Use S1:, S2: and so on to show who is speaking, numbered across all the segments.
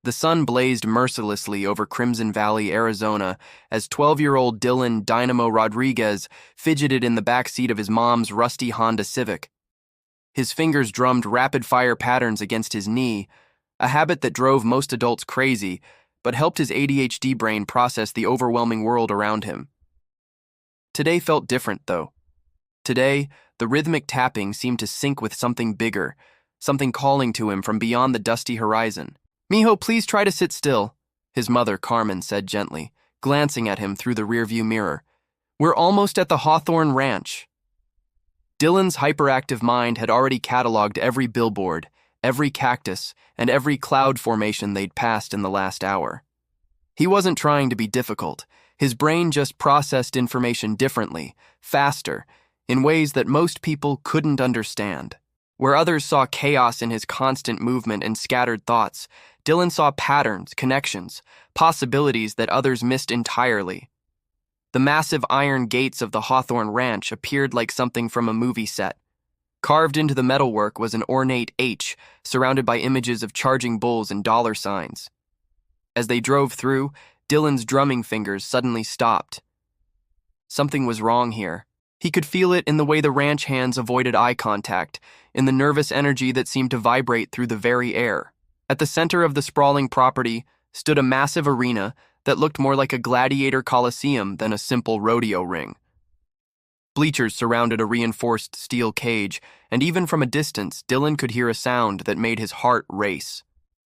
S1: The sun blazed mercilessly over Crimson Valley, Arizona, as 12-year-old Dylan Dynamo Rodriguez fidgeted in the back seat of his mom's rusty Honda Civic. His fingers drummed rapid-fire patterns against his knee, a habit that drove most adults crazy, but helped his ADHD brain process the overwhelming world around him. Today felt different, though. Today, the rhythmic tapping seemed to sync with something bigger, something calling to him from beyond the dusty horizon. "Mijo, please try to sit still," his mother, Carmen, said gently, glancing at him through the rearview mirror. "We're almost at the Hawthorne Ranch." Dylan's hyperactive mind had already cataloged every billboard, every cactus, and every cloud formation they'd passed in the last hour. He wasn't trying to be difficult. His brain just processed information differently, faster, in ways that most people couldn't understand. Where others saw chaos in his constant movement and scattered thoughts, Dylan saw patterns, connections, possibilities that others missed entirely. The massive iron gates of the Hawthorne Ranch appeared like something from a movie set. Carved into the metalwork was an ornate H, surrounded by images of charging bulls and dollar signs. As they drove through, Dylan's drumming fingers suddenly stopped. Something was wrong here. He could feel it in the way the ranch hands avoided eye contact, in the nervous energy that seemed to vibrate through the very air. At the center of the sprawling property stood a massive arena that looked more like a gladiator coliseum than a simple rodeo ring. Bleachers surrounded a reinforced steel cage, and even from a distance, Dylan could hear a sound that made his heart race.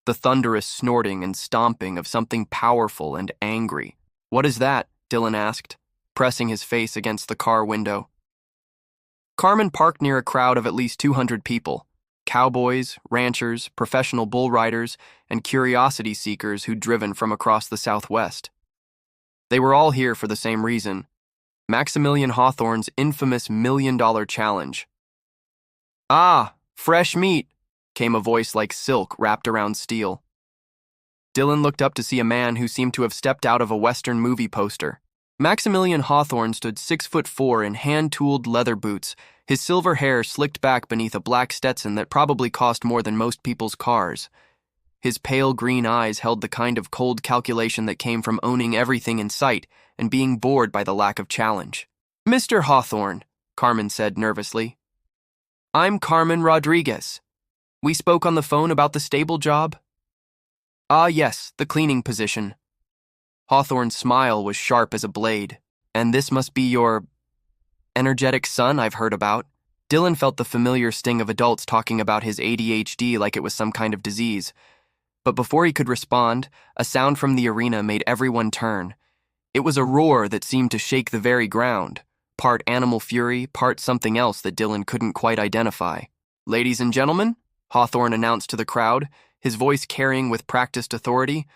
S1: The thunderous snorting and stomping of something powerful and angry. "What is that?" Dylan asked, pressing his face against the car window. Carmen parked near a crowd of at least 200 people. Cowboys, ranchers, professional bull riders, and curiosity seekers who'd driven from across the Southwest. They were all here for the same reason: Maximilian Hawthorne's infamous $1 million challenge. "Ah, fresh meat," came a voice like silk wrapped around steel. Dylan looked up to see a man who seemed to have stepped out of a Western movie poster. Maximilian Hawthorne stood 6'4" in hand-tooled leather boots, his silver hair slicked back beneath a black Stetson that probably cost more than most people's cars. His pale green eyes held the kind of cold calculation that came from owning everything in sight and being bored by the lack of challenge. "Mr. Hawthorne," Carmen said nervously. "I'm Carmen Rodriguez. We spoke on the phone about the stable job." "Ah, yes, the cleaning position." Hawthorne's smile was sharp as a blade. "And this must be your energetic son I've heard about." Dylan felt the familiar sting of adults talking about his ADHD like it was some kind of disease. But before he could respond, a sound from the arena made everyone turn. It was a roar that seemed to shake the very ground, part animal fury, part something else that Dylan couldn't quite identify. "Ladies and gentlemen," Hawthorne announced to the crowd, his voice carrying with practiced authority,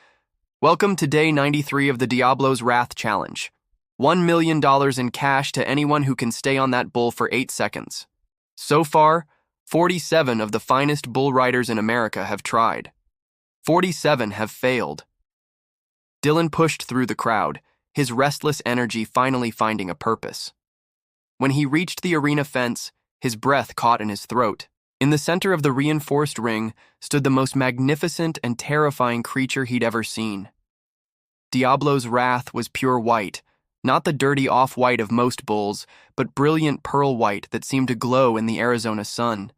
S1: "welcome to Day 93 of the Diablo's Wrath Challenge. $1 million in cash to anyone who can stay on that bull for 8 seconds. So far, 47 of the finest bull riders in America have tried. 47 have failed." Dylan pushed through the crowd, his restless energy finally finding a purpose. When he reached the arena fence, his breath caught in his throat. In the center of the reinforced ring stood the most magnificent and terrifying creature he'd ever seen. Diablo's Wrath was pure white, not the dirty off-white of most bulls, but brilliant pearl white that seemed to glow in the Arizona sun.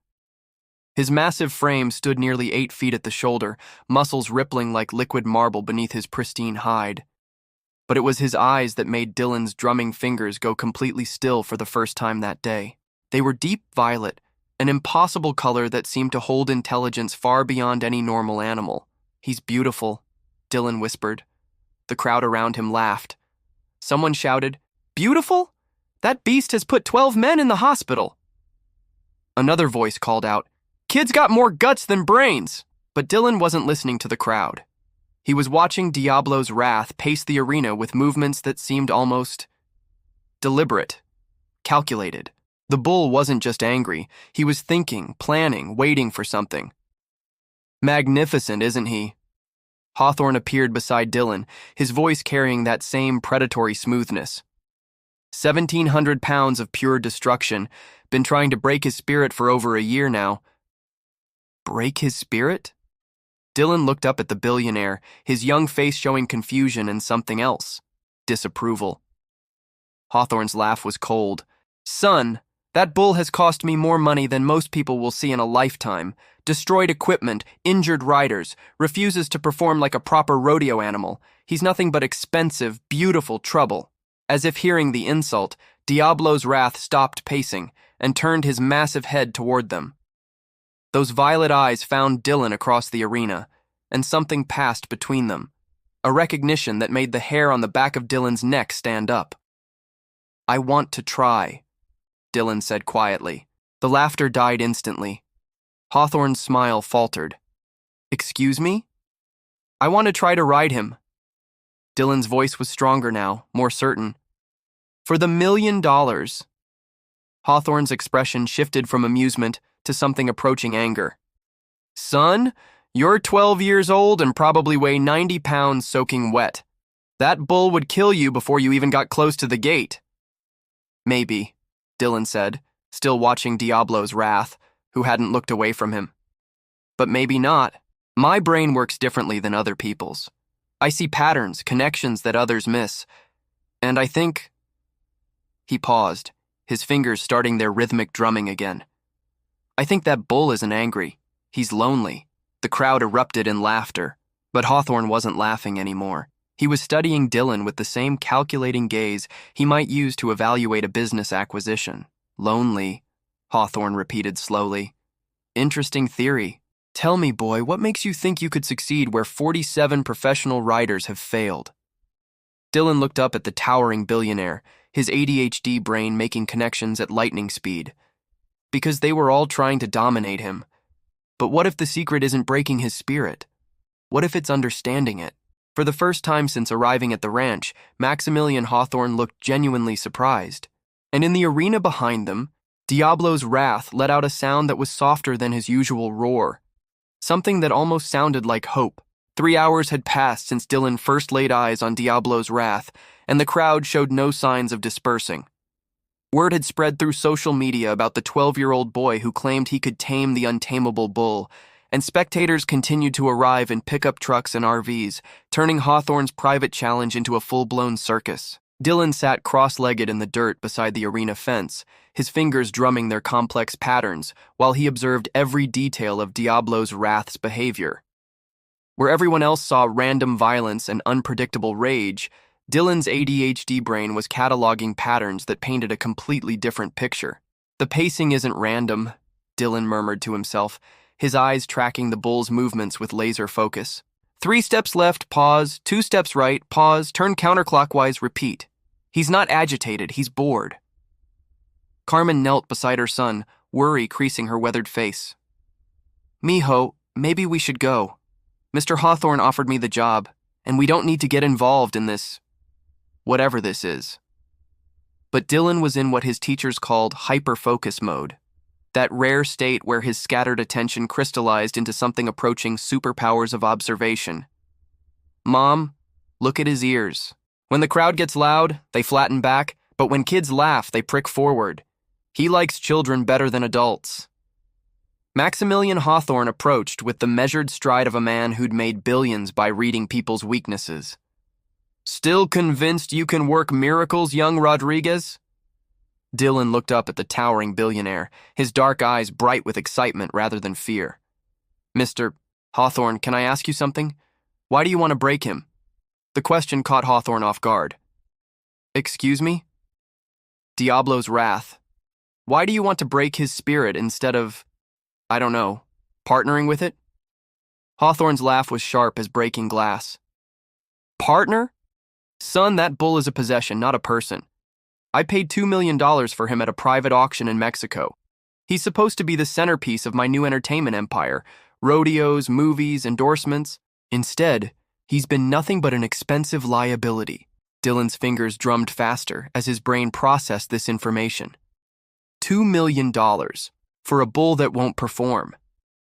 S1: His massive frame stood nearly 8 feet at the shoulder, muscles rippling like liquid marble beneath his pristine hide. But it was his eyes that made Dylan's drumming fingers go completely still for the first time that day. They were deep violet, an impossible color that seemed to hold intelligence far beyond any normal animal. "He's beautiful," Dylan whispered. The crowd around him laughed. Someone shouted, "Beautiful? That beast has put 12 men in the hospital." Another voice called out, "Kid's got more guts than brains." But Dylan wasn't listening to the crowd. He was watching Diablo's Wrath pace the arena with movements that seemed almost deliberate, calculated. The bull wasn't just angry. He was thinking, planning, waiting for something. "Magnificent, isn't he?" Hawthorne appeared beside Dylan, his voice carrying that same predatory smoothness. 1,700 pounds of pure destruction, been trying to break his spirit for over a year now. Break his spirit? Dylan looked up at the billionaire, his young face showing confusion and something else. Disapproval. Hawthorne's laugh was cold. Son, that bull has cost me more money than most people will see in a lifetime. Destroyed equipment, injured riders, refuses to perform like a proper rodeo animal. He's nothing but expensive, beautiful trouble. As if hearing the insult, Diablo's wrath stopped pacing and turned his massive head toward them. Those violet eyes found Dylan across the arena, and something passed between them, a recognition that made the hair on the back of Dylan's neck stand up. I want to try, Dylan said quietly. The laughter died instantly. Hawthorne's smile faltered. Excuse me? I want to try to ride him. Dylan's voice was stronger now, more certain. For the $1 million. Hawthorne's expression shifted from amusement to something approaching anger. Son, you're 12 years old and probably weigh 90 pounds soaking wet. That bull would kill you before you even got close to the gate. Maybe, Dylan said, still watching Diablo's wrath, who hadn't looked away from him. But maybe not. My brain works differently than other people's. I see patterns, connections that others miss. And I think... He paused, his fingers starting their rhythmic drumming again. I think that bull isn't angry. He's lonely. The crowd erupted in laughter, but Hawthorne wasn't laughing anymore. He was studying Dylan with the same calculating gaze he might use to evaluate a business acquisition. Lonely, Hawthorne repeated slowly. Interesting theory. Tell me, boy, what makes you think you could succeed where 47 professional writers have failed? Dylan looked up at the towering billionaire, his ADHD brain making connections at lightning speed. Because they were all trying to dominate him. But what if the secret isn't breaking his spirit? What if it's understanding it? For the first time since arriving at the ranch, Maximilian Hawthorne looked genuinely surprised. And in the arena behind them, Diablo's wrath let out a sound that was softer than his usual roar. Something that almost sounded like hope. 3 hours had passed since Dylan first laid eyes on Diablo's wrath, and the crowd showed no signs of dispersing. Word had spread through social media about the 12-year-old boy who claimed he could tame the untameable bull, and spectators continued to arrive in pickup trucks and RVs, turning Hawthorne's private challenge into a full-blown circus. Dylan sat cross-legged in the dirt beside the arena fence, his fingers drumming their complex patterns, while he observed every detail of Diablo's wrath's behavior. Where everyone else saw random violence and unpredictable rage, Dylan's ADHD brain was cataloging patterns that painted a completely different picture. The pacing isn't random, Dylan murmured to himself, his eyes tracking the bull's movements with laser focus. 3 steps left, pause, 2 steps right, pause, turn counterclockwise, repeat. He's not agitated, he's bored. Carmen knelt beside her son, worry creasing her weathered face. Mijo, maybe we should go. Mr. Hawthorne offered me the job, and we don't need to get involved in this, whatever this is. But Dylan was in what his teachers called hyper-focus mode, that rare state where his scattered attention crystallized into something approaching superpowers of observation. Mom, look at his ears. When the crowd gets loud, they flatten back, but when kids laugh, they prick forward. He likes children better than adults. Maximilian Hawthorne approached with the measured stride of a man who'd made billions by reading people's weaknesses. Still convinced you can work miracles, young Rodriguez? Dylan looked up at the towering billionaire, his dark eyes bright with excitement rather than fear. Mr. Hawthorne, can I ask you something? Why do you want to break him? The question caught Hawthorne off guard. Excuse me? Diablo's wrath. Why do you want to break his spirit instead of, I don't know, partnering with it? Hawthorne's laugh was sharp as breaking glass. Partner? Son, that bull is a possession, not a person. I paid $2 million for him at a private auction in Mexico. He's supposed to be the centerpiece of my new entertainment empire. Rodeos, movies, endorsements. Instead, he's been nothing but an expensive liability. Dylan's fingers drummed faster as his brain processed this information. $2 million for a bull that won't perform.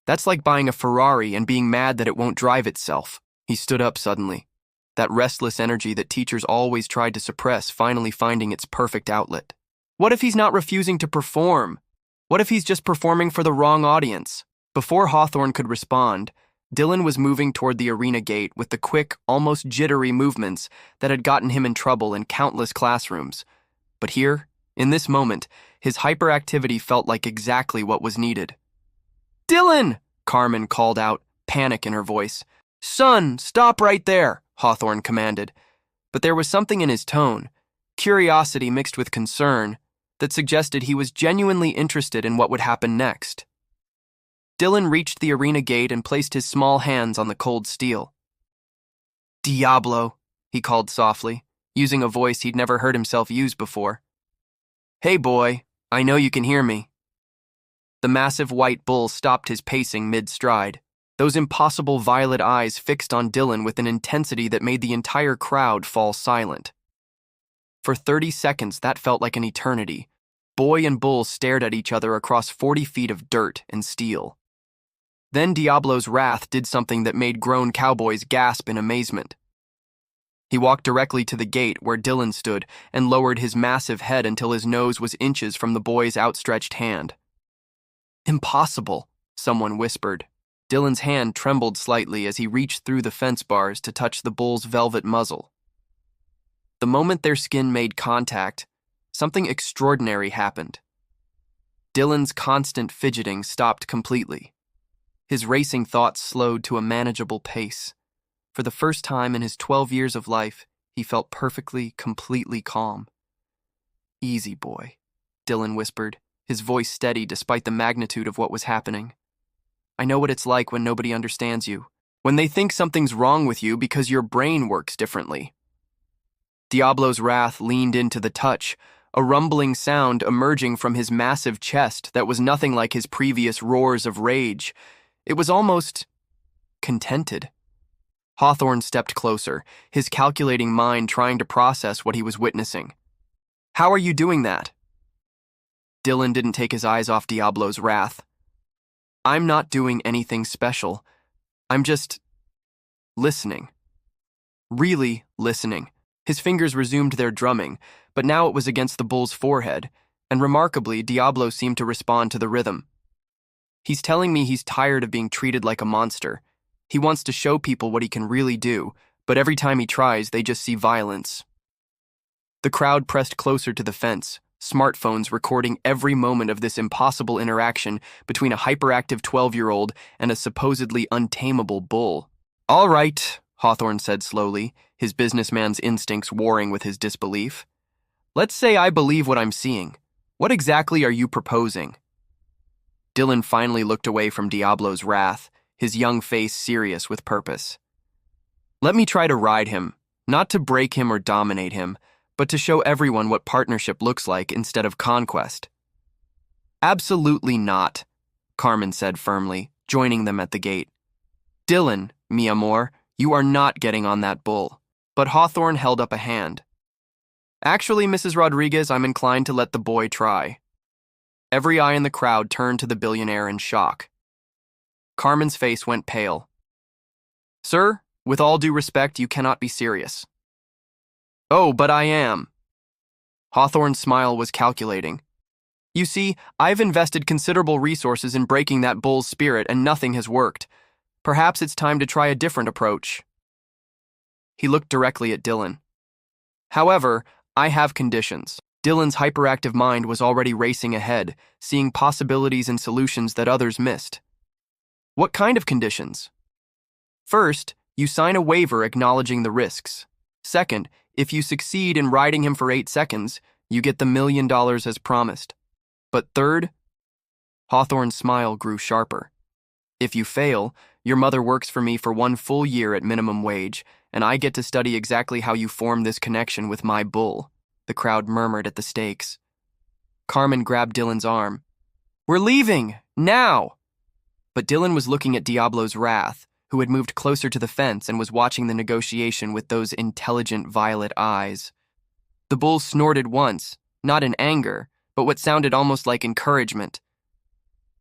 S1: That's like buying a Ferrari and being mad that it won't drive itself. He stood up suddenly, that restless energy that teachers always tried to suppress finally finding its perfect outlet. What if he's not refusing to perform? What if he's just performing for the wrong audience? Before Hawthorne could respond, Dylan was moving toward the arena gate with the quick, almost jittery movements that had gotten him in trouble in countless classrooms. But here, in this moment, his hyperactivity felt like exactly what was needed. "Dylan!" Carmen called out, panic in her voice. "Son, stop right there," Hawthorne commanded. But there was something in his tone, curiosity mixed with concern, that suggested he was genuinely interested in what would happen next. Dylan reached the arena gate and placed his small hands on the cold steel. "Diablo," he called softly, using a voice he'd never heard himself use before. "Hey boy, I know you can hear me." The massive white bull stopped his pacing mid-stride, those impossible violet eyes fixed on Dylan with an intensity that made the entire crowd fall silent. For 30 seconds, that felt like an eternity. Boy and bull stared at each other across 40 feet of dirt and steel. Then Diablo's wrath did something that made grown cowboys gasp in amazement. He walked directly to the gate where Dylan stood and lowered his massive head until his nose was inches from the boy's outstretched hand. "Impossible," someone whispered. Dylan's hand trembled slightly as he reached through the fence bars to touch the bull's velvet muzzle. The moment their skin made contact, something extraordinary happened. Dylan's constant fidgeting stopped completely. His racing thoughts slowed to a manageable pace. For the first time in his 12 years of life, he felt perfectly, completely calm. "Easy, boy," Dylan whispered, his voice steady despite the magnitude of what was happening. "I know what it's like when nobody understands you, when they think something's wrong with you because your brain works differently." Diablo's wrath leaned into the touch, a rumbling sound emerging from his massive chest that was nothing like his previous roars of rage. It was almost contented. Hawthorne stepped closer, his calculating mind trying to process what he was witnessing. "How are you doing that?" Dylan didn't take his eyes off Diablo's wrath. "I'm not doing anything special. I'm just listening. Really listening." His fingers resumed their drumming, but now it was against the bull's forehead, and remarkably, Diablo seemed to respond to the rhythm. "He's telling me he's tired of being treated like a monster. He wants to show people what he can really do, but every time he tries, they just see violence." The crowd pressed closer to the fence, smartphones recording every moment of this impossible interaction between a hyperactive 12-year-old and a supposedly untameable bull. "All right," Hawthorne said slowly, his businessman's instincts warring with his disbelief. "Let's say I believe what I'm seeing. What exactly are you proposing?" Dylan finally looked away from Diablo's wrath, his young face serious with purpose. "Let me try to ride him, not to break him or dominate him, but to show everyone what partnership looks like instead of conquest." "Absolutely not," Carmen said firmly, joining them at the gate. "Dylan, mi amor, you are not getting on that bull." But Hawthorne held up a hand. "Actually, Mrs. Rodriguez, I'm inclined to let the boy try." Every eye in the crowd turned to the billionaire in shock. Carmen's face went pale. "Sir, with all due respect, you cannot be serious." "Oh, but I am." Hawthorne's smile was calculating. "You see, I've invested considerable resources in breaking that bull's spirit and nothing has worked. Perhaps it's time to try a different approach." He looked directly at Dylan. "However, I have conditions." Dylan's hyperactive mind was already racing ahead, seeing possibilities and solutions that others missed. "What kind of conditions?" "First, you sign a waiver acknowledging the risks. Second, if you succeed in riding him for 8 seconds, you get the $1 million as promised. But third," Hawthorne's smile grew sharper, "if you fail, your mother works for me for 1 full year at minimum wage, and I get to study exactly how you form this connection with my bull." The crowd murmured at the stakes. Carmen grabbed Dylan's arm. "We're leaving, now!" But Dylan was looking at Diablo's wrath, who had moved closer to the fence and was watching the negotiation with those intelligent violet eyes. The bull snorted once, not in anger, but what sounded almost like encouragement.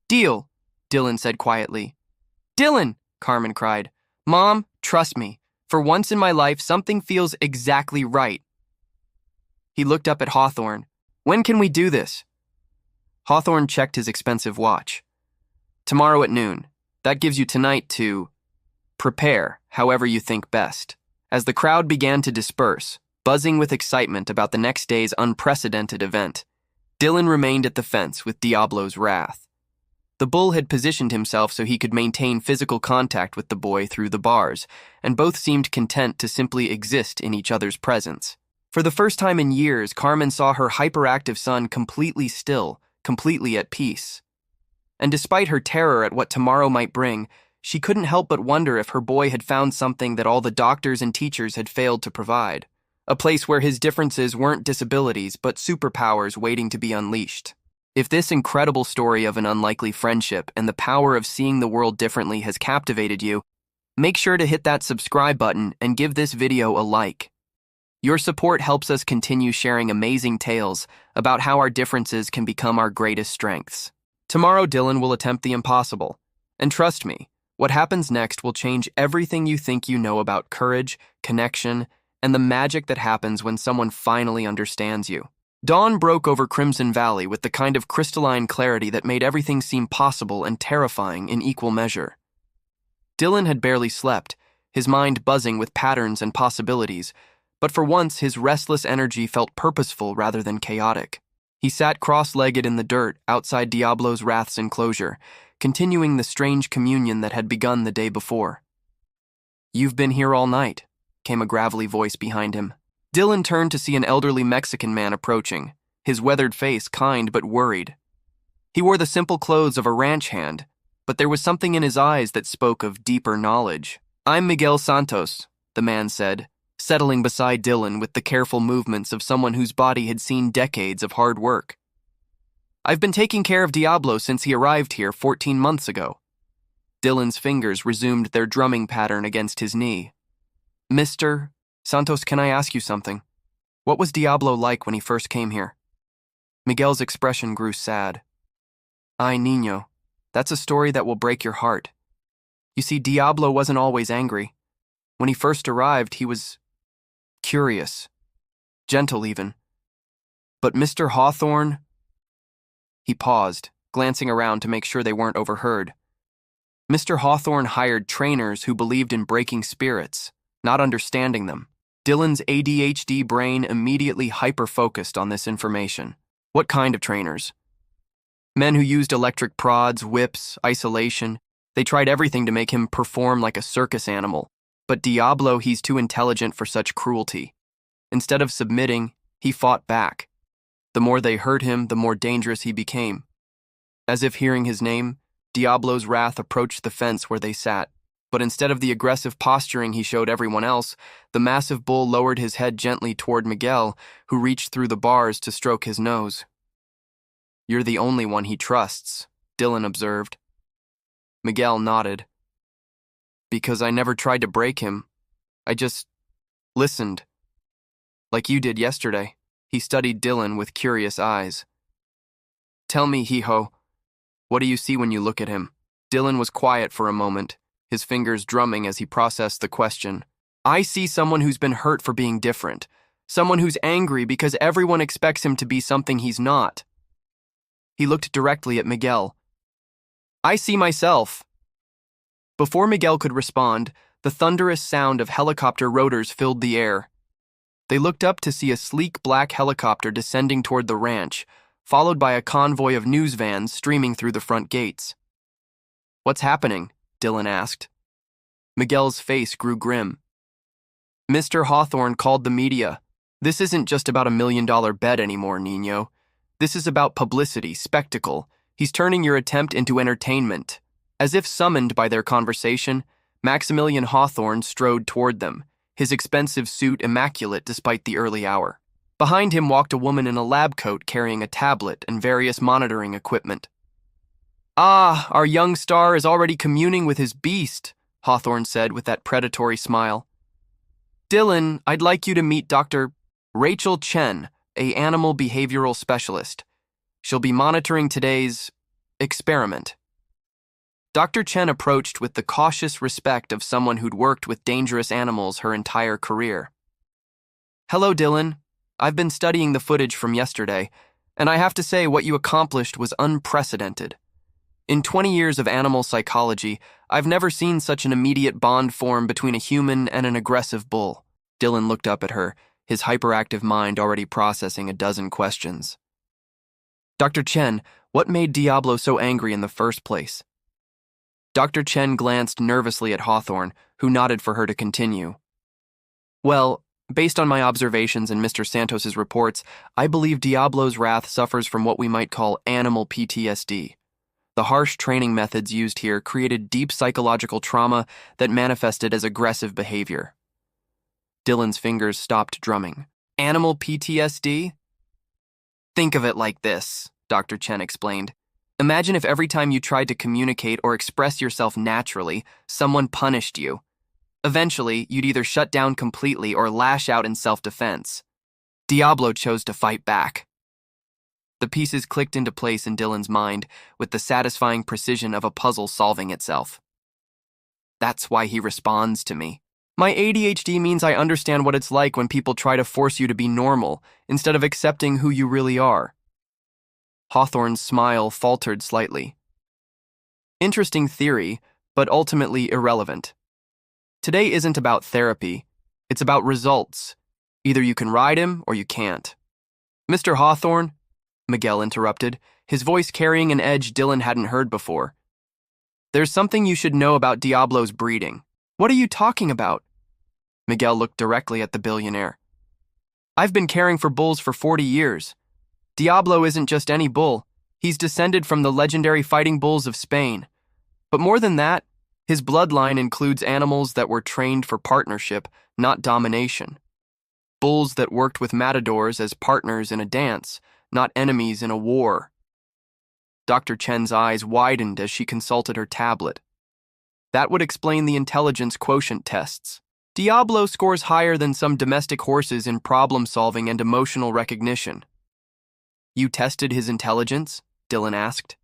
S1: "Deal," Dylan said quietly. "Dylan," Carmen cried. "Mom, trust me. For once in my life, something feels exactly right." He looked up at Hawthorne. "When can we do this?" Hawthorne checked his expensive watch. "Tomorrow at noon. That gives you tonight to..." Prepare, however you think best. As the crowd began to disperse, buzzing with excitement about the next day's unprecedented event, Dylan remained at the fence with Diablo's wrath. The bull had positioned himself so he could maintain physical contact with the boy through the bars, and both seemed content to simply exist in each other's presence. For the first time in years, Carmen saw her hyperactive son completely still, completely at peace. And despite her terror at what tomorrow might bring, she couldn't help but wonder if her boy had found something that all the doctors and teachers had failed to provide. A place where his differences weren't disabilities but superpowers waiting to be unleashed. If this incredible story of an unlikely friendship and the power of seeing the world differently has captivated you, make sure to hit that subscribe button and give this video a like. Your support helps us continue sharing amazing tales about how our differences can become our greatest strengths. Tomorrow, Dylan will attempt the impossible. And trust me, what happens next will change everything you think you know about courage, connection, and the magic that happens when someone finally understands you. Dawn broke over Crimson Valley with the kind of crystalline clarity that made everything seem possible and terrifying in equal measure. Dylan had barely slept, his mind buzzing with patterns and possibilities, but for once his restless energy felt purposeful rather than chaotic. He sat cross-legged in the dirt outside Diablo's Wrath's enclosure, continuing the strange communion that had begun the day before. "You've been here all night," came a gravelly voice behind him. Dylan turned to see an elderly Mexican man approaching, his weathered face kind but worried. He wore the simple clothes of a ranch hand, but there was something in his eyes that spoke of deeper knowledge. "I'm Miguel Santos," the man said, settling beside Dylan with the careful movements of someone whose body had seen decades of hard work. "I've been taking care of Diablo since he arrived here 14 months ago." Dylan's fingers resumed their drumming pattern against his knee. "Mr. Santos, can I ask you something? What was Diablo like when he first came here?" Miguel's expression grew sad. "Ay, niño, that's a story that will break your heart. You see, Diablo wasn't always angry. When he first arrived, he was curious, gentle even. But Mr. Hawthorne..." He paused, glancing around to make sure they weren't overheard. "Mr. Hawthorne hired trainers who believed in breaking spirits, not understanding them." Dylan's ADHD brain immediately hyper-focused on this information. What kind of trainers? Men who used electric prods, whips, isolation. They tried everything to make him perform like a circus animal. But Diablo, he's too intelligent for such cruelty. Instead of submitting, he fought back. The more they hurt him, the more dangerous he became. As if hearing his name, Diablo's wrath approached the fence where they sat. But instead of the aggressive posturing he showed everyone else, the massive bull lowered his head gently toward Miguel, who reached through the bars to stroke his nose. "You're the only one he trusts," Dylan observed. Miguel nodded. "Because I never tried to break him. I just listened. Like you did yesterday." He studied Dylan with curious eyes. "Tell me, Hijo, what do you see when you look at him?" Dylan was quiet for a moment, his fingers drumming as he processed the question. "I see someone who's been hurt for being different, someone who's angry because everyone expects him to be something he's not." He looked directly at Miguel. "I see myself." Before Miguel could respond, the thunderous sound of helicopter rotors filled the air. They looked up to see a sleek black helicopter descending toward the ranch, followed by a convoy of news vans streaming through the front gates. "What's happening?" Dylan asked. Miguel's face grew grim. "Mr. Hawthorne called the media. This isn't just about $1 million bet anymore, Niño. This is about publicity, spectacle. He's turning your attempt into entertainment." As if summoned by their conversation, Maximilian Hawthorne strode toward them, his expensive suit immaculate despite the early hour. Behind him walked a woman in a lab coat carrying a tablet and various monitoring equipment. "Ah, our young star is already communing with his beast," Hawthorne said with that predatory smile. "Dylan, I'd like you to meet Dr. Rachel Chen, an animal behavioral specialist. She'll be monitoring today's experiment." Dr. Chen approached with the cautious respect of someone who'd worked with dangerous animals her entire career. "Hello, Dylan. I've been studying the footage from yesterday, and I have to say what you accomplished was unprecedented. In 20 years of animal psychology, I've never seen such an immediate bond form between a human and an aggressive bull. Dylan looked up at her, his hyperactive mind already processing a dozen questions. Dr. Chen, what made Diablo so angry in the first place? Dr. Chen glanced nervously at Hawthorne, who nodded for her to continue. Well, based on my observations and Mr. Santos's reports, I believe Diablo's wrath suffers from what we might call animal PTSD. The harsh training methods used here created deep psychological trauma that manifested as aggressive behavior. Dylan's fingers stopped drumming. Animal PTSD? Think of it like this, Dr. Chen explained. Imagine if every time you tried to communicate or express yourself naturally, someone punished you. Eventually, you'd either shut down completely or lash out in self-defense. Diablo chose to fight back. The pieces clicked into place in Dylan's mind with the satisfying precision of a puzzle solving itself. That's why he responds to me. My ADHD means I understand what it's like when people try to force you to be normal instead of accepting who you really are. Hawthorne's smile faltered slightly. Interesting theory, but ultimately irrelevant. Today isn't about therapy, it's about results. Either you can ride him or you can't. Mr. Hawthorne, Miguel interrupted, his voice carrying an edge Dylan hadn't heard before. There's something you should know about Diablo's breeding. What are you talking about? Miguel looked directly at the billionaire. I've been caring for bulls for 40 years. Diablo isn't just any bull. He's descended from the legendary fighting bulls of Spain. But more than that, his bloodline includes animals that were trained for partnership, not domination. Bulls that worked with matadors as partners in a dance, not enemies in a war. Dr. Chen's eyes widened as she consulted her tablet. That would explain the intelligence quotient tests. Diablo scores higher than some domestic horses in problem-solving and emotional recognition. You tested his intelligence? Dylan asked.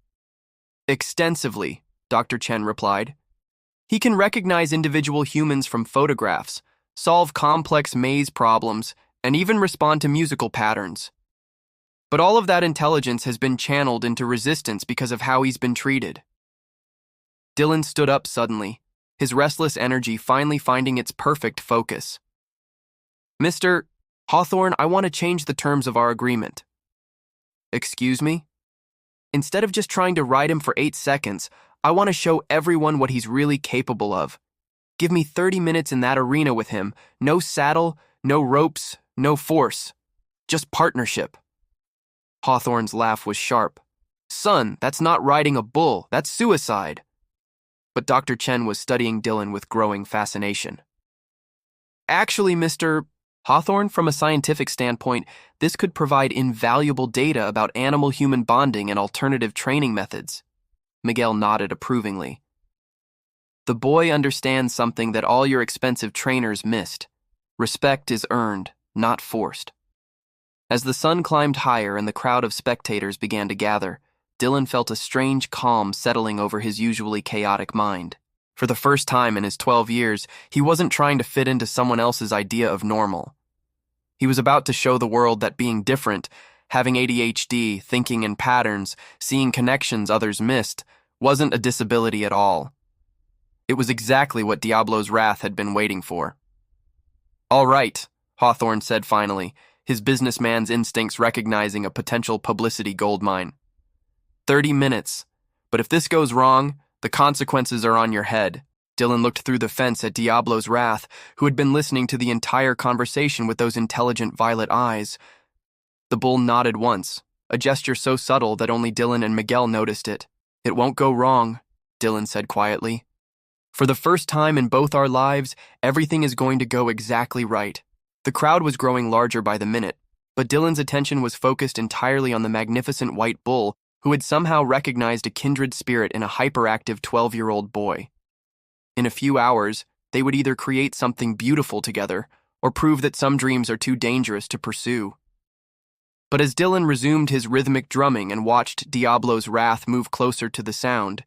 S1: Extensively, Dr. Chen replied. He can recognize individual humans from photographs, solve complex maze problems, and even respond to musical patterns. But all of that intelligence has been channeled into resistance because of how he's been treated. Dylan stood up suddenly, his restless energy finally finding its perfect focus. Mr. Hawthorne, I want to change the terms of our agreement. Excuse me? Instead of just trying to ride him for 8 seconds, I want to show everyone what he's really capable of. Give me 30 minutes in that arena with him. No saddle, no ropes, no force. Just partnership. Hawthorne's laugh was sharp. Son, that's not riding a bull, that's suicide. But Dr. Chen was studying Dylan with growing fascination. Actually, Mr. Hawthorne, from a scientific standpoint, this could provide invaluable data about animal-human bonding and alternative training methods. Miguel nodded approvingly. The boy understands something that all your expensive trainers missed. Respect is earned, not forced. As the sun climbed higher and the crowd of spectators began to gather, Dylan felt a strange calm settling over his usually chaotic mind. For the first time in his 12 years, he wasn't trying to fit into someone else's idea of normal. He was about to show the world that being different, having ADHD, thinking in patterns, seeing connections others missed, wasn't a disability at all. It was exactly what Diablo's wrath had been waiting for. All right, Hawthorne said finally, his businessman's instincts recognizing a potential publicity goldmine. 30 minutes. But if this goes wrong, the consequences are on your head. Dylan looked through the fence at Diablo's wrath, who had been listening to the entire conversation with those intelligent violet eyes. The bull nodded once, a gesture so subtle that only Dylan and Miguel noticed it. It won't go wrong, Dylan said quietly. For the first time in both our lives, everything is going to go exactly right. The crowd was growing larger by the minute, but Dylan's attention was focused entirely on the magnificent white bull who had somehow recognized a kindred spirit in a hyperactive 12-year-old boy. In a few hours, they would either create something beautiful together or prove that some dreams are too dangerous to pursue. But as Dylan resumed his rhythmic drumming and watched Diablo's wrath move closer to the sound,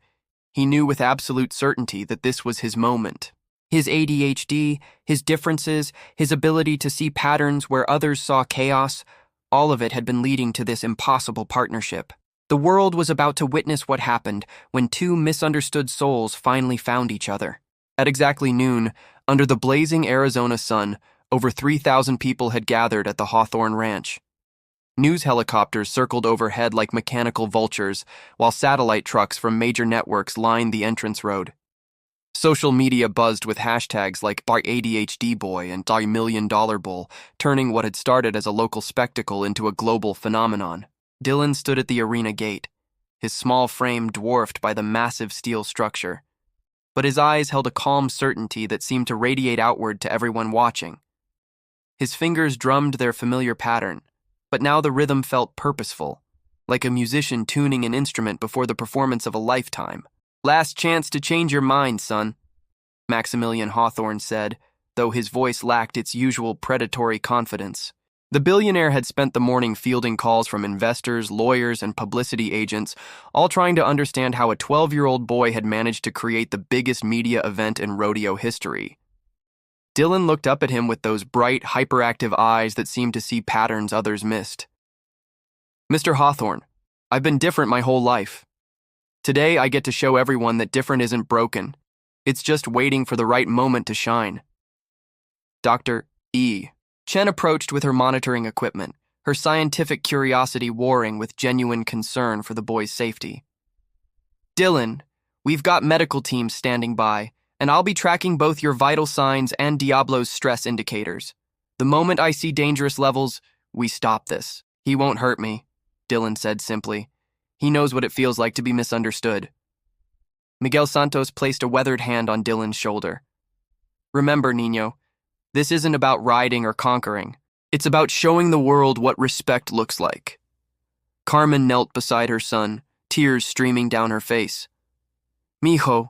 S1: he knew with absolute certainty that this was his moment. His ADHD, his differences, his ability to see patterns where others saw chaos, all of it had been leading to this impossible partnership. The world was about to witness what happened when two misunderstood souls finally found each other. At exactly noon, under the blazing Arizona sun, over 3,000 people had gathered at the Hawthorne Ranch. News helicopters circled overhead like mechanical vultures, while satellite trucks from major networks lined the entrance road. Social media buzzed with hashtags like ADHD boy and $1 million bull, turning what had started as a local spectacle into a global phenomenon. Dylan stood at the arena gate, his small frame dwarfed by the massive steel structure. But his eyes held a calm certainty that seemed to radiate outward to everyone watching. His fingers drummed their familiar pattern, but now the rhythm felt purposeful, like a musician tuning an instrument before the performance of a lifetime. "Last chance to change your mind, son," Maximilian Hawthorne said, though his voice lacked its usual predatory confidence. The billionaire had spent the morning fielding calls from investors, lawyers, and publicity agents, all trying to understand how a 12-year-old boy had managed to create the biggest media event in rodeo history. Dylan looked up at him with those bright, hyperactive eyes that seemed to see patterns others missed. "Mr. Hawthorne, I've been different my whole life. Today I get to show everyone that different isn't broken. It's just waiting for the right moment to shine." Dr. E. Chen approached with her monitoring equipment, her scientific curiosity warring with genuine concern for the boy's safety. "Dylan, we've got medical teams standing by, and I'll be tracking both your vital signs and Diablo's stress indicators. The moment I see dangerous levels, we stop this." "He won't hurt me," Dylan said simply. "He knows what it feels like to be misunderstood." Miguel Santos placed a weathered hand on Dylan's shoulder. "Remember, Nino, this isn't about riding or conquering. It's about showing the world what respect looks like." Carmen knelt beside her son, tears streaming down her face. "Mijo,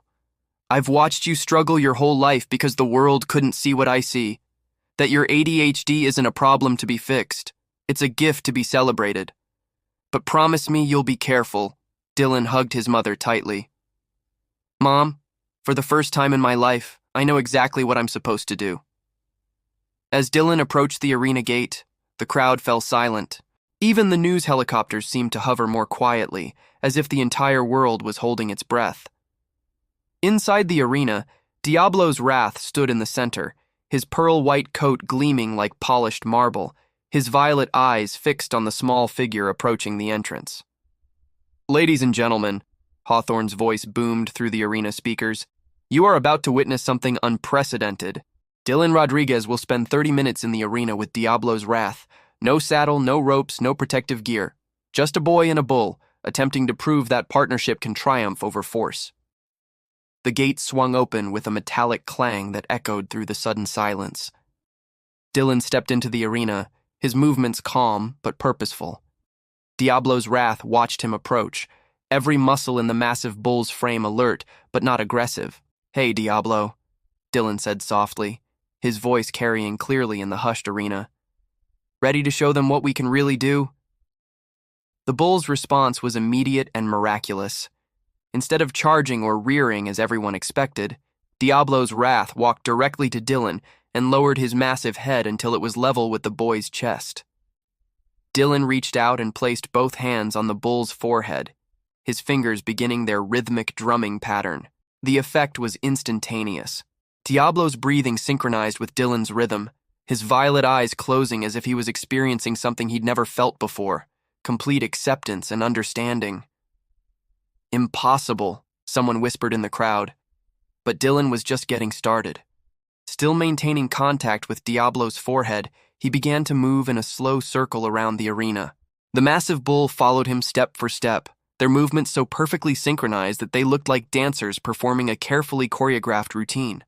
S1: I've watched you struggle your whole life because the world couldn't see what I see. That your ADHD isn't a problem to be fixed. It's a gift to be celebrated. But promise me you'll be careful." Dylan hugged his mother tightly. "Mom, for the first time in my life, I know exactly what I'm supposed to do." As Dylan approached the arena gate, the crowd fell silent. Even the news helicopters seemed to hover more quietly, as if the entire world was holding its breath. Inside the arena, Diablo's wrath stood in the center, his pearl-white coat gleaming like polished marble, his violet eyes fixed on the small figure approaching the entrance. "Ladies and gentlemen," Hawthorne's voice boomed through the arena speakers, "you are about to witness something unprecedented. Dylan Rodriguez will spend 30 minutes in the arena with Diablo's wrath. No saddle, no ropes, no protective gear. Just a boy and a bull, attempting to prove that partnership can triumph over force." The gate swung open with a metallic clang that echoed through the sudden silence. Dylan stepped into the arena, his movements calm but purposeful. Diablo's wrath watched him approach, every muscle in the massive bull's frame alert but not aggressive. "Hey, Diablo," Dylan said softly, his voice carrying clearly in the hushed arena. "Ready to show them what we can really do?" The bull's response was immediate and miraculous. Instead of charging or rearing as everyone expected, Diablo's wrath walked directly to Dylan and lowered his massive head until it was level with the boy's chest. Dylan reached out and placed both hands on the bull's forehead, his fingers beginning their rhythmic drumming pattern. The effect was instantaneous. Diablo's breathing synchronized with Dylan's rhythm, his violet eyes closing as if he was experiencing something he'd never felt before, complete acceptance and understanding. "Impossible," someone whispered in the crowd. But Dylan was just getting started. Still maintaining contact with Diablo's forehead, he began to move in a slow circle around the arena. The massive bull followed him step for step, their movements so perfectly synchronized that they looked like dancers performing a carefully choreographed routine.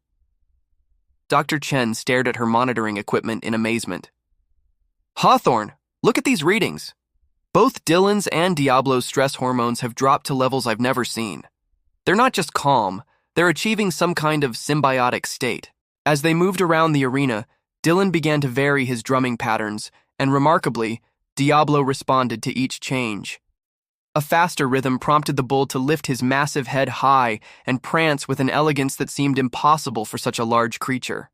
S1: Dr. Chen stared at her monitoring equipment in amazement. "Hawthorne, look at these readings. Both Dylan's and Diablo's stress hormones have dropped to levels I've never seen. They're not just calm, they're achieving some kind of symbiotic state." As they moved around the arena, Dylan began to vary his drumming patterns, and remarkably, Diablo responded to each change. A faster rhythm prompted the bull to lift his massive head high and prance with an elegance that seemed impossible for such a large creature.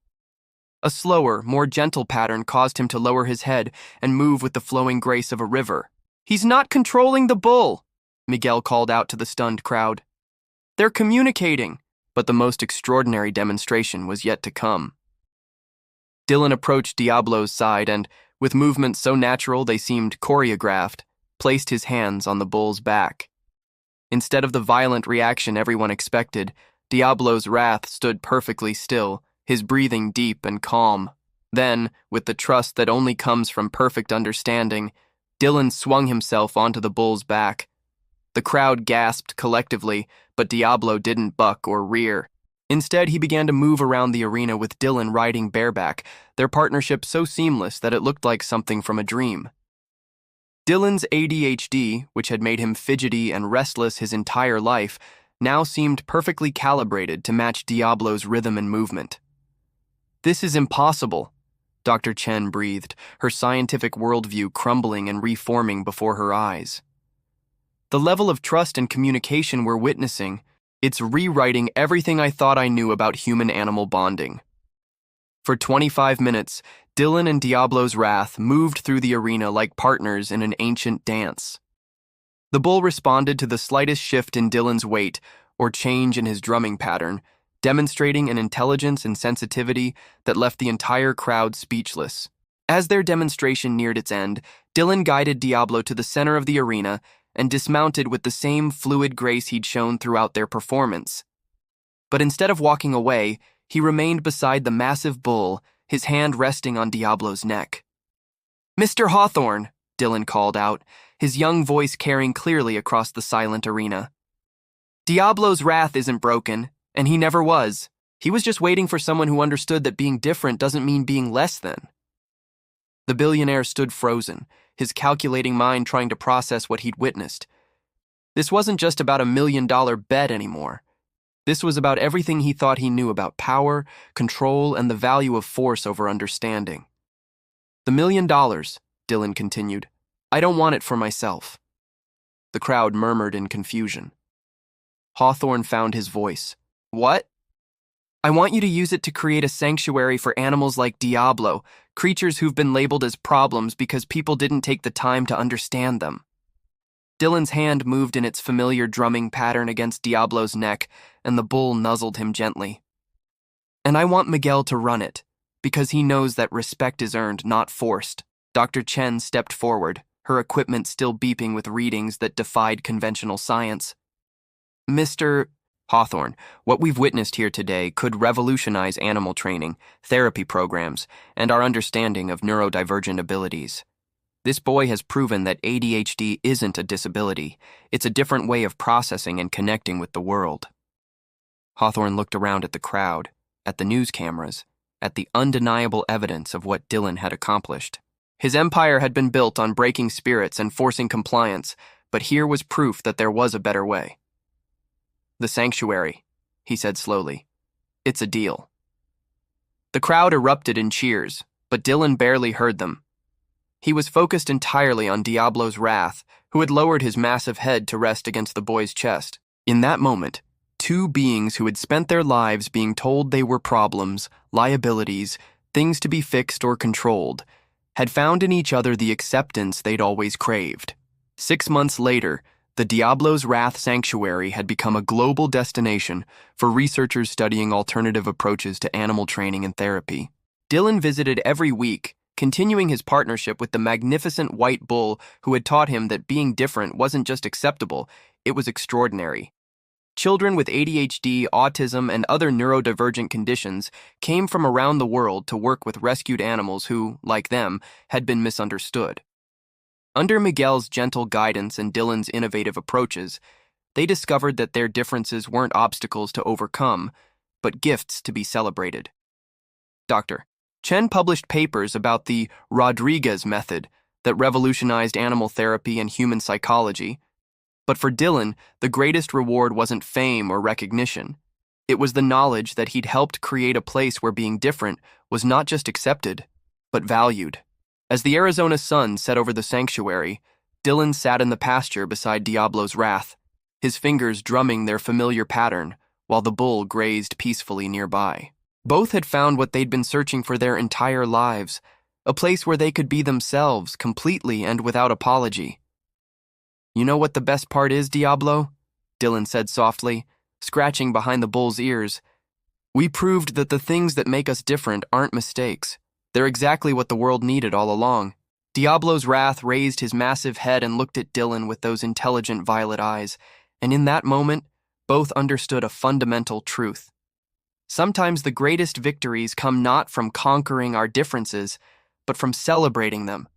S1: A slower, more gentle pattern caused him to lower his head and move with the flowing grace of a river. "He's not controlling the bull," Miguel called out to the stunned crowd. They're communicating! But the most extraordinary demonstration was yet to come. Dylan approached Diablo's side and, with movements so natural they seemed choreographed, placed his hands on the bull's back. Instead of the violent reaction everyone expected, Diablo's wrath stood perfectly still, his breathing deep and calm. Then, with the trust that only comes from perfect understanding, Dylan swung himself onto the bull's back. The crowd gasped collectively, but Diablo didn't buck or rear. Instead, he began to move around the arena with Dylan riding bareback, their partnership so seamless that it looked like something from a dream. Dylan's ADHD, which had made him fidgety and restless his entire life, now seemed perfectly calibrated to match Diablo's rhythm and movement. This is impossible, Dr. Chen breathed, her scientific worldview crumbling and reforming before her eyes. The level of trust and communication we're witnessing, it's rewriting everything I thought I knew about human-animal bonding. For 25 minutes, Dylan and Diablo's wrath moved through the arena like partners in an ancient dance. The bull responded to the slightest shift in Dylan's weight or change in his drumming pattern, demonstrating an intelligence and sensitivity that left the entire crowd speechless. As their demonstration neared its end, Dylan guided Diablo to the center of the arena and dismounted with the same fluid grace he'd shown throughout their performance. But instead of walking away, he remained beside the massive bull, his hand resting on Diablo's neck. "Mr. Hawthorne," Dylan called out, his young voice carrying clearly across the silent arena. "Diablo's wrath isn't broken, and he never was. He was just waiting for someone who understood that being different doesn't mean being less than." The billionaire stood frozen, his calculating mind trying to process what he'd witnessed. This wasn't just about a $1 million bet anymore. This was about everything he thought he knew about power, control, and the value of force over understanding. "The $1 million," Dylan continued. "I don't want it for myself." The crowd murmured in confusion. Hawthorne found his voice. "What?" "I want you to use it to create a sanctuary for animals like Diablo, creatures who've been labeled as problems because people didn't take the time to understand them." Dylan's hand moved in its familiar drumming pattern against Diablo's neck, and the bull nuzzled him gently. "And I want Miguel to run it, because he knows that respect is earned, not forced." Dr. Chen stepped forward, her equipment still beeping with readings that defied conventional science. "Mr. Hawthorne, what we've witnessed here today could revolutionize animal training, therapy programs, and our understanding of neurodivergent abilities. This boy has proven that ADHD isn't a disability. It's a different way of processing and connecting with the world." Hawthorne looked around at the crowd, at the news cameras, at the undeniable evidence of what Dylan had accomplished. His empire had been built on breaking spirits and forcing compliance, but here was proof that there was a better way. "The sanctuary," he said slowly. "It's a deal." The crowd erupted in cheers, but Dylan barely heard them. He was focused entirely on Diablo's wrath, who had lowered his massive head to rest against the boy's chest. In that moment, two beings who had spent their lives being told they were problems, liabilities, things to be fixed or controlled, had found in each other the acceptance they'd always craved. 6 months later, the Diablo's Wrath Sanctuary had become a global destination for researchers studying alternative approaches to animal training and therapy. Dylan visited every week, continuing his partnership with the magnificent white bull who had taught him that being different wasn't just acceptable, it was extraordinary. Children with ADHD, autism, and other neurodivergent conditions came from around the world to work with rescued animals who, like them, had been misunderstood. Under Miguel's gentle guidance and Dylan's innovative approaches, they discovered that their differences weren't obstacles to overcome, but gifts to be celebrated. Dr. Chen published papers about the Rodriguez method that revolutionized animal therapy and human psychology. But for Dylan, the greatest reward wasn't fame or recognition. It was the knowledge that he'd helped create a place where being different was not just accepted, but valued. As the Arizona sun set over the sanctuary, Dylan sat in the pasture beside Diablo's wrath, his fingers drumming their familiar pattern, while the bull grazed peacefully nearby. Both had found what they'd been searching for their entire lives, a place where they could be themselves completely and without apology. You know what the best part is, Diablo? Dylan said softly, scratching behind the bull's ears. We proved that the things that make us different aren't mistakes. They're exactly what the world needed all along. Diablo's wrath raised his massive head and looked at Dylan with those intelligent violet eyes, and in that moment, both understood a fundamental truth. Sometimes the greatest victories come not from conquering our differences, but from celebrating them.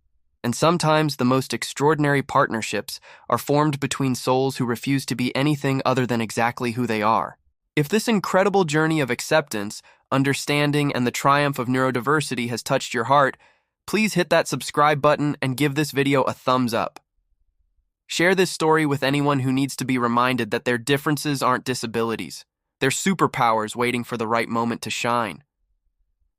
S1: And sometimes the most extraordinary partnerships are formed between souls who refuse to be anything other than exactly who they are. If this incredible journey of acceptance, understanding, and the triumph of neurodiversity has touched your heart, please hit that subscribe button and give this video a thumbs up. Share this story with anyone who needs to be reminded that their differences aren't disabilities. They're superpowers waiting for the right moment to shine.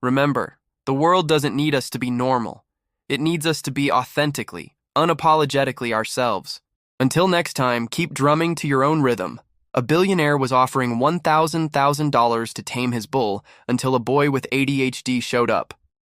S1: Remember, the world doesn't need us to be normal. It needs us to be authentically, unapologetically ourselves. Until next time, keep drumming to your own rhythm. A billionaire was offering $1,000 to tame his bull until a boy with ADHD showed up.